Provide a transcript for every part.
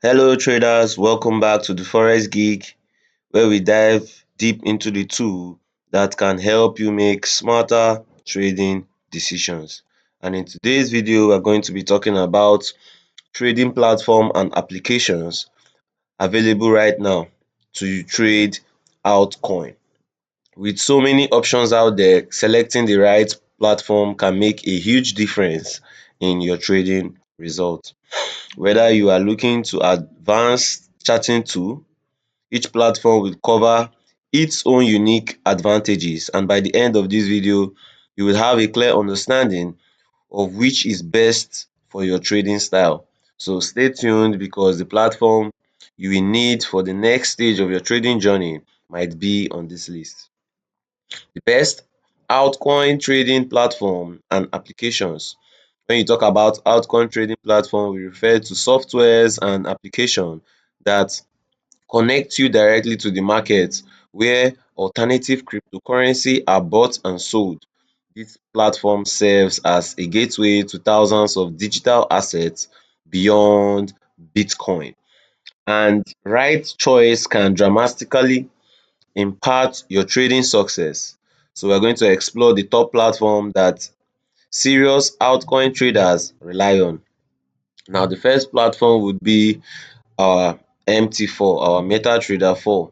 Hello traders, welcome back to the Forex Geek where we dive deep into the tool that can help you make smarter trading decisions. And in today's video, we're going to be talking about trading platform and applications available right now to trade altcoin. With so many options out there, selecting the right platform can make a huge difference in your trading result. Whether you are looking to advance charting tool, each platform will cover its own unique advantages, and by the end of this video you will have a clear understanding of which is best for your trading style. So stay tuned because the platform you will need for the next stage of your trading journey might be on this list. The best altcoin trading platform and applications. When you talk about altcoin trading platform, we refer to softwares and application that connect you directly to the market where alternative cryptocurrency are bought and sold. This platform serves as a gateway to thousands of digital assets beyond Bitcoin. And right choice can dramatically impact your trading success. So we're going to explore the top platform that serious altcoin traders rely on. Now the first platform would be our MT4, our MetaTrader 4.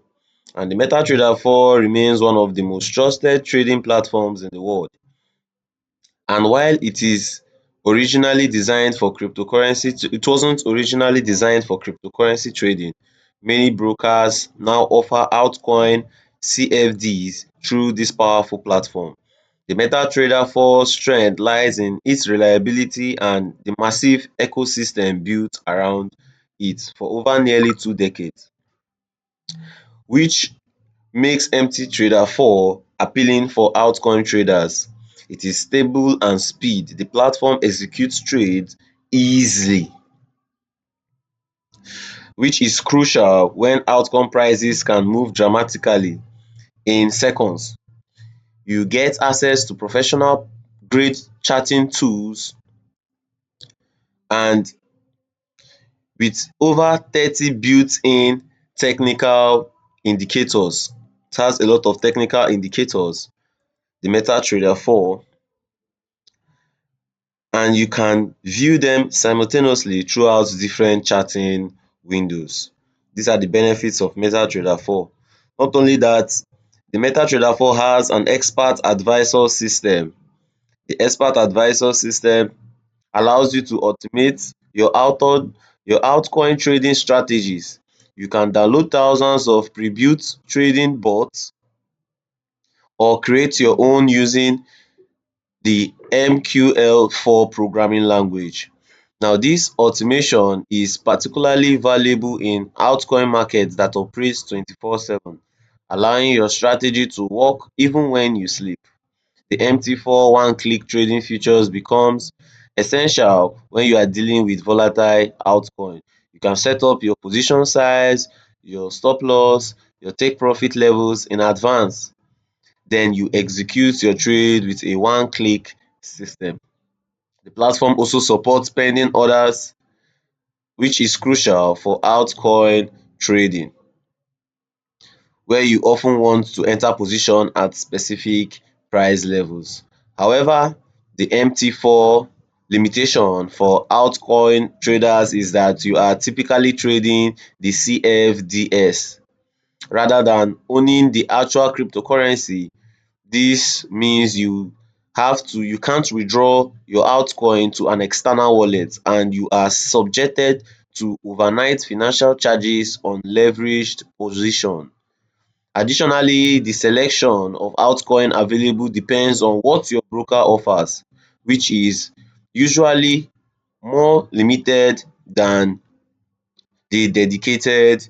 And the MetaTrader 4 remains one of the most trusted trading platforms in the world. And while it wasn't originally designed for cryptocurrency trading. Many brokers now offer altcoin CFDs through this powerful platform. The MetaTrader 4 strength lies in its reliability and the massive ecosystem built around it for over nearly 2 decades, which makes MTTrader 4 appealing for altcoin traders. It is stable and speed. The platform executes trades easily, which is crucial when altcoin prices can move dramatically in seconds. You get access to professional grade charting tools and with over 30 built-in technical indicators. It has a lot of technical indicators, the MetaTrader 4, and you can view them simultaneously throughout different charting windows. These are the benefits of MetaTrader 4. Not only that, the MetaTrader 4 has an expert advisor system. The expert advisor system allows you to automate your altcoin trading strategies. You can download thousands of pre-built trading bots or create your own using the MQL4 programming language. Now this automation is particularly valuable in altcoin markets that operates 24/7, allowing your strategy to work even when you sleep. The MT4 one-click trading features becomes essential when you are dealing with volatile altcoin. You can set up your position size, your stop loss, your take profit levels in advance. Then you execute your trade with a one-click system. The platform also supports pending orders, which is crucial for altcoin trading, where you often want to enter position at specific price levels. However, the MT4 limitation for altcoin traders is that you are typically trading the CFDs rather than owning the actual cryptocurrency. This means you can't withdraw your altcoin to an external wallet and you are subjected to overnight financial charges on leveraged position. Additionally, the selection of altcoin available depends on what your broker offers, which is usually more limited than the dedicated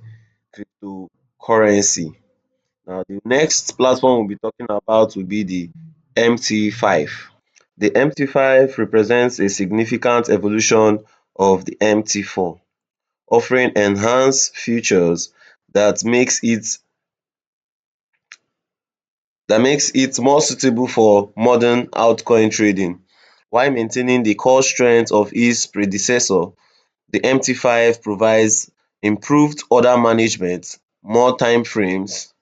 cryptocurrency. Now the next platform we'll be talking about will be the MT5. The MT5 represents a significant evolution of the MT4, offering enhanced features that makes it more suitable for modern altcoin trading. While maintaining the core strength of its predecessor, the MT5 provides improved order management, more time frames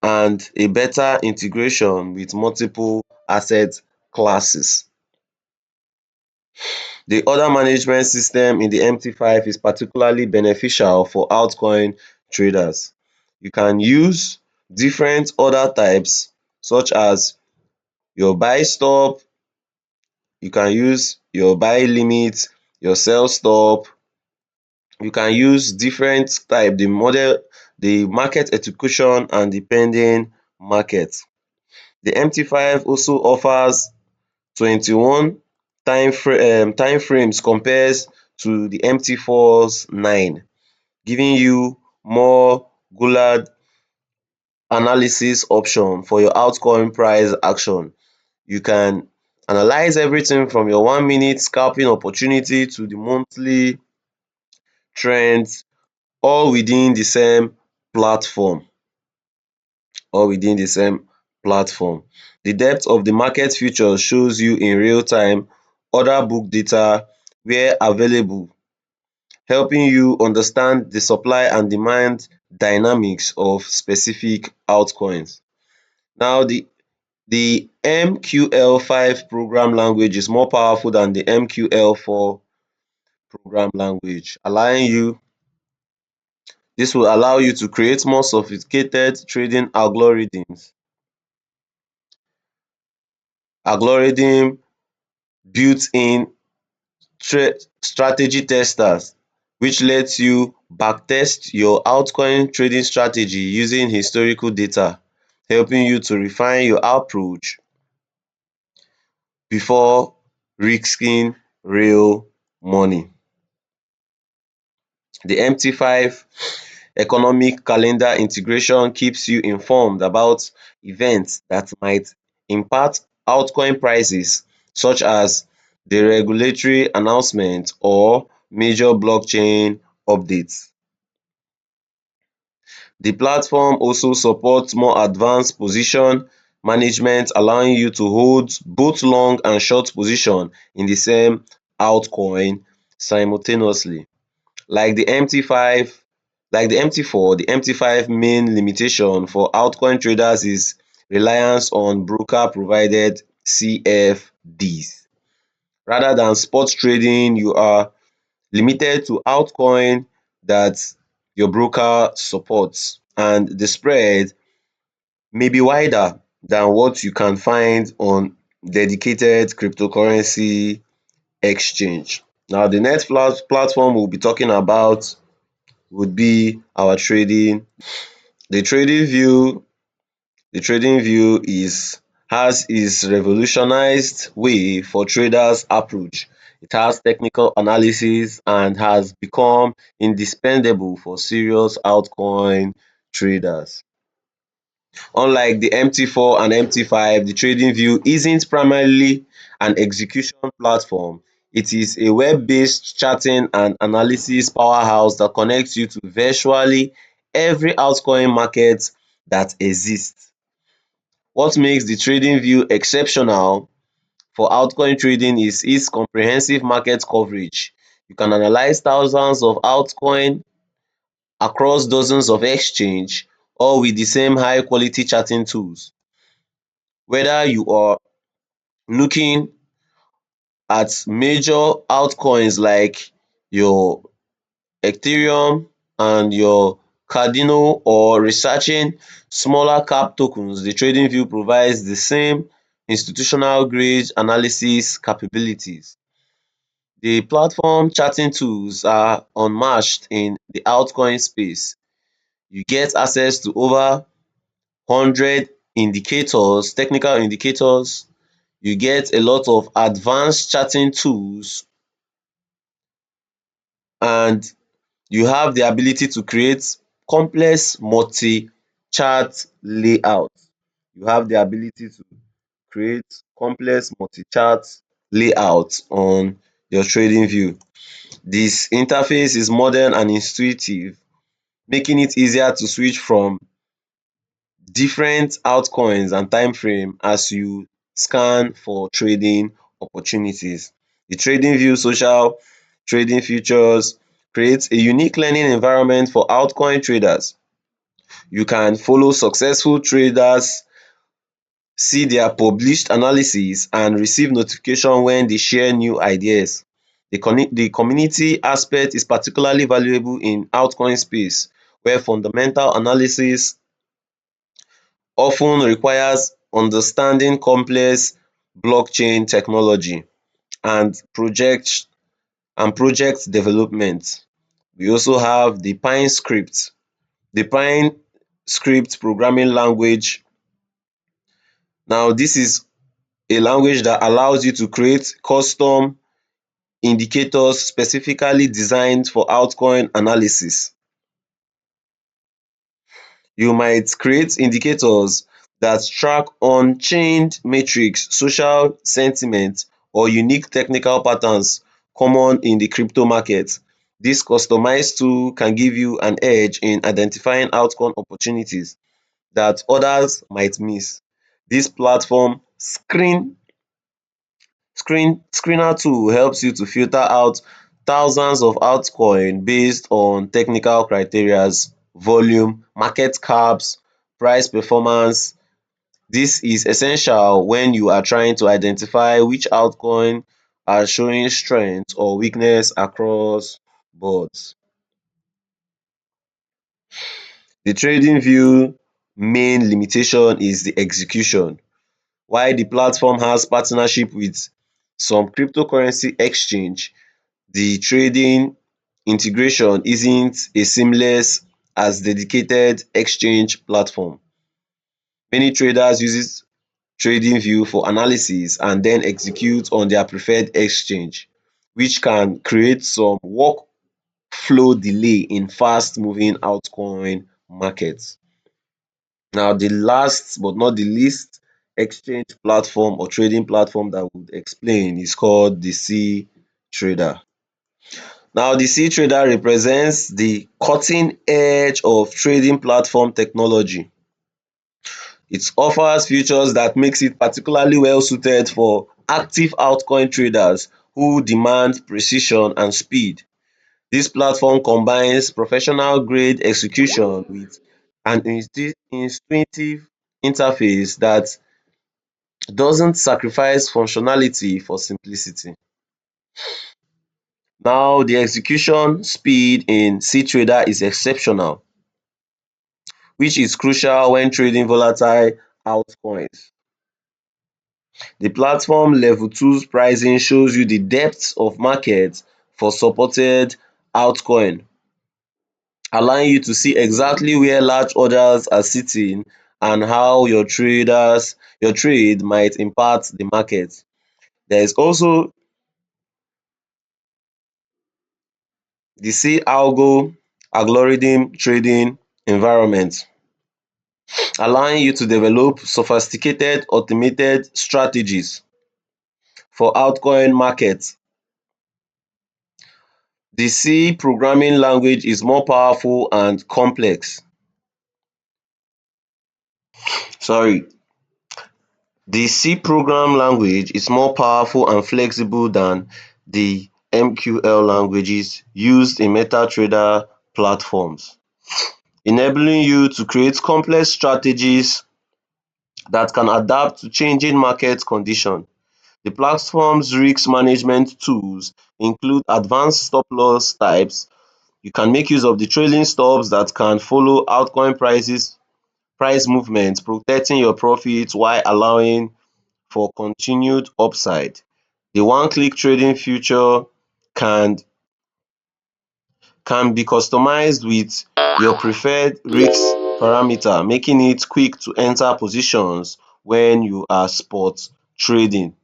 and a better integration with multiple asset classes. The order management system in the MT5 is particularly beneficial for altcoin traders. You can use different order types such as your buy stop, you can use your buy limit, your sell stop, you can use different type, the market execution and the pending market. The MT5 also offers 21 time frames compares to the MT4's 9, giving you more Goulart analysis option for your altcoin price action. You can analyze everything from your 1 minute scalping opportunity to the monthly trends, all within the same platform. all within the same platform. The depth of the market futures shows you in real time order book data where available, helping you understand the supply and demand dynamics of specific altcoins. Now the MQL5 program language is more powerful than the MQL4 program language, allowing you this will allow you to create more sophisticated trading algorithm built in strategy testers, which lets you backtest your altcoin trading strategy using historical data, helping you to refine your approach before risking real money. The MT5 economic calendar integration keeps you informed about events that might impact altcoin prices, such as the regulatory announcement or major blockchain updates. The platform also supports more advanced position management, allowing you to hold both long and short position in the same altcoin simultaneously. Like the MT5, like the MT4, the MT5 main limitation for altcoin traders is reliance on broker provided CFDs. Rather than spot trading, you are limited to altcoin that your broker supports, and the spread may be wider than what you can find on dedicated cryptocurrency exchange. Now, the next platform we'll be talking about would be our trading. The TradingView the TradingView is revolutionized way for traders approach. It has technical analysis and has become indispensable for serious altcoin traders. Unlike the MT4 and MT5, the TradingView isn't primarily an execution platform. It is a web-based charting and analysis powerhouse that connects you to virtually every altcoin market that exists. What makes the TradingView exceptional for altcoin trading is its comprehensive market coverage. You can analyze thousands of altcoins across dozens of exchanges, all with the same high quality charting tools. Whether you are looking at major altcoins like your Ethereum and your Cardano, or researching smaller cap tokens, the TradingView provides the same institutional grade analysis capabilities. The platform charting tools are unmatched in the altcoin space. You get access to over 100 technical indicators. You get a lot of advanced charting tools, and you have the ability to create complex multi-chart layout. You have the ability to create complex multi-chart layout on your TradingView. This interface is modern and intuitive, making it easier to switch from different altcoins and time frame as you scan for trading opportunities. The TradingView social trading futures, creates a unique learning environment for altcoin traders. You can follow successful traders, see their published analysis, and receive notification when they share new ideas. The community aspect is particularly valuable in altcoin space, where fundamental analysis often requires understanding complex blockchain technology and project development. We also have the Pine script. The Pine script programming language. Now, this is a language that allows you to create custom indicators specifically designed for altcoin analysis. You might create indicators that track on-chain metrics, social sentiment, or unique technical patterns common in the crypto market. This customized tool can give you an edge in identifying outcome opportunities that others might miss. This platform screener tool helps you to filter out thousands of altcoins based on technical criteria, volume, market caps, price performance. This is essential when you are trying to identify which altcoin are showing strength or weakness across boards. The TradingView main limitation is the execution. While the platform has partnership with some cryptocurrency exchange, the trading integration isn't as seamless as dedicated exchange platform. Many traders use TradingView for analysis and then execute on their preferred exchange, which can create some workflow delay in fast-moving altcoin markets. Now, the last but not the least exchange platform or trading platform that we would explain is called the cTrader. Now, the cTrader represents the cutting edge of trading platform technology. It offers features that makes it particularly well suited for active altcoin traders who demand precision and speed. This platform combines professional grade execution with an intuitive interface that doesn't sacrifice functionality for simplicity. Now, the execution speed in cTrader is exceptional, which is crucial when trading volatile altcoins. The platform level 2 pricing shows you the depth of market for supported altcoin, allowing you to see exactly where large orders are sitting and how your trade might impact the market. There is also the C-algo algorithm trading environment, allowing you to develop sophisticated automated strategies for altcoin market. The C programming language is more powerful and complex. Sorry, the C program language is more powerful and flexible than the MQL languages used in MetaTrader platforms, enabling you to create complex strategies that can adapt to changing market conditions. The platform's risk management tools include advanced stop loss types. You can make use of the trailing stops that can follow altcoin price movements, protecting your profits while allowing for continued upside. The one-click trading feature can can be customized with your preferred risk parameter, making it quick to enter positions when you are spot trading.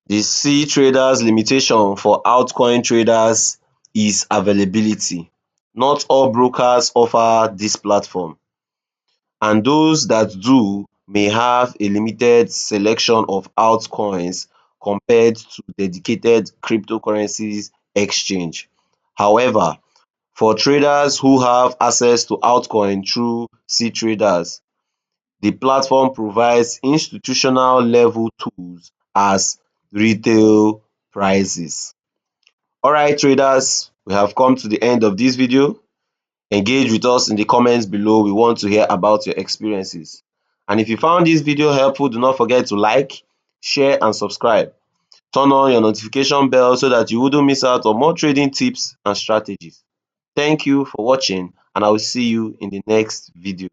The cTrader's limitation for altcoin traders is availability. Not all brokers offer this platform, and those that do may have a limited selection of altcoins compared to dedicated cryptocurrencies exchange. However, for traders who have access to altcoin through cTraders, the platform provides institutional level tools as retail prices. Alright traders, we have come to the end of this video. Engage with us in the comments below. We want to hear about your experiences. And if you found this video helpful, do not forget to like, share and subscribe. Turn on your notification bell so that you wouldn't miss out on more trading tips and strategies. Thank you for watching and I will see you in the next video.